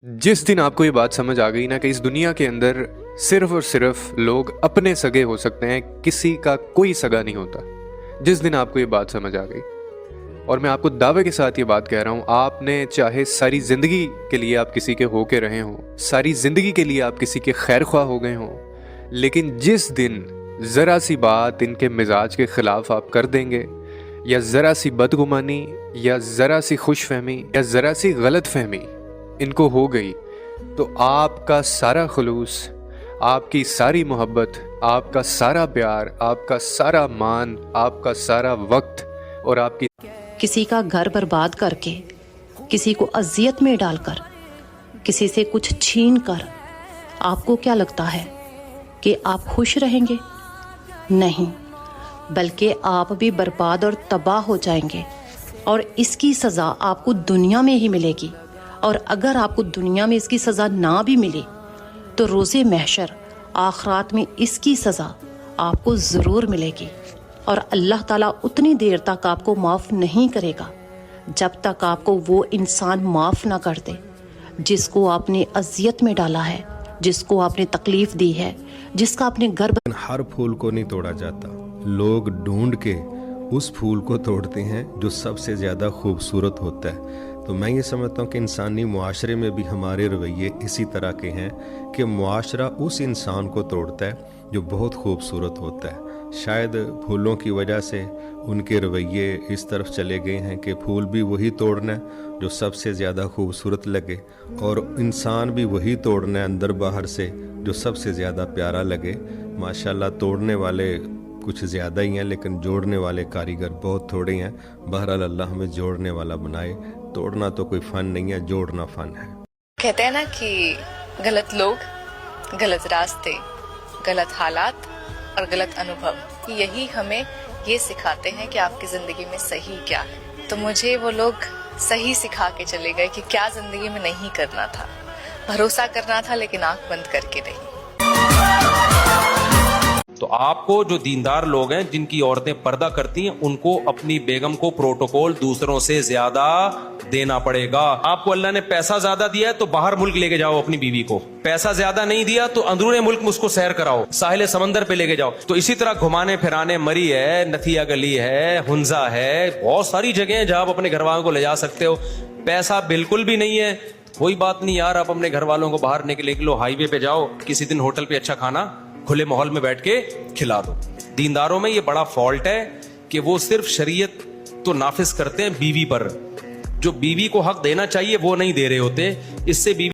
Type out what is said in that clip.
जिस दिन आपको ये बात समझ आ गई ना कि इस दुनिया के अंदर सिर्फ और सिर्फ लोग अपने सगे हो सकते हैं, किसी का कोई सगा नहीं होता, जिस दिन आपको ये बात समझ आ गई, और मैं आपको दावे के साथ ये बात कह रहा हूँ, आपने चाहे सारी ज़िंदगी के लिए आप किसी के हो के रहे हों, सारी ज़िंदगी के लिए आप किसी के खैर ख्वाह हो गए हों, लेकिन जिस दिन ज़रा सी बात इनके मिजाज के ख़िलाफ़ आप कर देंगे, या ज़रा सी बदगुमानी, या ज़रा सी खुश फहमी, या ज़रा सी गलत फहमी इनको हो गई, तो आपका सारा खुलूस, आपकी सारी मोहब्बत, आपका सारा प्यार, आपका सारा मान, आपका सारा वक्त और आपकी किसी का घर बर्बाद करके, किसी को अजियत में डालकर, किसी से कुछ छीन कर, आपको क्या लगता है कि आप खुश रहेंगे? नहीं, बल्कि आप भी बर्बाद और तबाह हो जाएंगे, और इसकी सज़ा आपको दुनिया में ही मिलेगी। और अगर आपको दुनिया में इसकी सज़ा ना भी मिले तो रोज़े महशर आखिरात में इसकी सज़ा आपको ज़रूर मिलेगी। और अल्लाह ताला उतनी देर तक आपको माफ़ नहीं करेगा जब तक आपको वो इंसान माफ़ ना कर दे जिसको आपने अजियत में डाला है, जिसको आपने तकलीफ़ दी है, जिसका आपने घर। हर फूल को नहीं तोड़ा जाता, लोग ढूंढ के उस फूल को तोड़ते हैं जो सबसे ज़्यादा खूबसूरत होता है। तो मैं ये समझता हूँ कि इंसानी मुआशरे में भी हमारे रवैये इसी तरह के हैं कि मुआशरा उस इंसान को तोड़ता है जो बहुत खूबसूरत होता है। शायद फूलों की वजह से उनके रवैये इस तरफ चले गए हैं कि फूल भी वही तोड़ना है जो सबसे ज़्यादा खूबसूरत लगे, और इंसान भी वही तोड़ना है अंदर बाहर से जो सबसे ज़्यादा प्यारा लगे। माशाल्लाह तोड़ने वाले कुछ ज़्यादा ही हैं, लेकिन जोड़ने वाले कारीगर बहुत थोड़े हैं। बहरहाल अल्लाह हमें जोड़ने वाला बनाए। तोड़ना तो कोई फ़न नहीं है, जोड़ना फ़न है। कहते हैं ना कि गलत लोग, गलत रास्ते, गलत हालात और गलत अनुभव, यही हमें ये सिखाते हैं कि आपकी ज़िंदगी में सही क्या है। तो मुझे वो लोग सही सिखा के चले गए कि क्या ज़िंदगी में नहीं करना था। भरोसा करना था, लेकिन आंख बंद करके नहीं। तो आपको जो दीनदार लोग हैं, जिनकी औरतें पर्दा करती हैं, उनको अपनी बेगम को प्रोटोकॉल दूसरों से ज्यादा देना पड़ेगा। आपको अल्लाह ने पैसा ज्यादा दिया है तो बाहर मुल्क लेके जाओ अपनी बीवी को, पैसा ज्यादा नहीं दिया तो अंदरूनी मुल्क में उसको सैर कराओ, साहिल समंदर पे लेके जाओ। तो इसी तरह घुमाने फिराने, मरी है, नथिया गली है, हुंजा है, बहुत सारी जगह हैं जहां आप अपने घर वालों को ले जा सकते हो। पैसा बिल्कुल भी नहीं है, कोई बात नहीं यार, आप अपने घर वालों को बाहर निकलो, हाईवे पे जाओ, किसी दिन होटल पे अच्छा खाना खुले माहौल में बैठ के खिला दो। दीनदारों में ये बड़ा फॉल्ट है कि वो सिर्फ शरीयत तो नाफिज करते हैं बीवी पर, जो बीवी को हक देना चाहिए वो नहीं दे रहे होते। इससे बीवी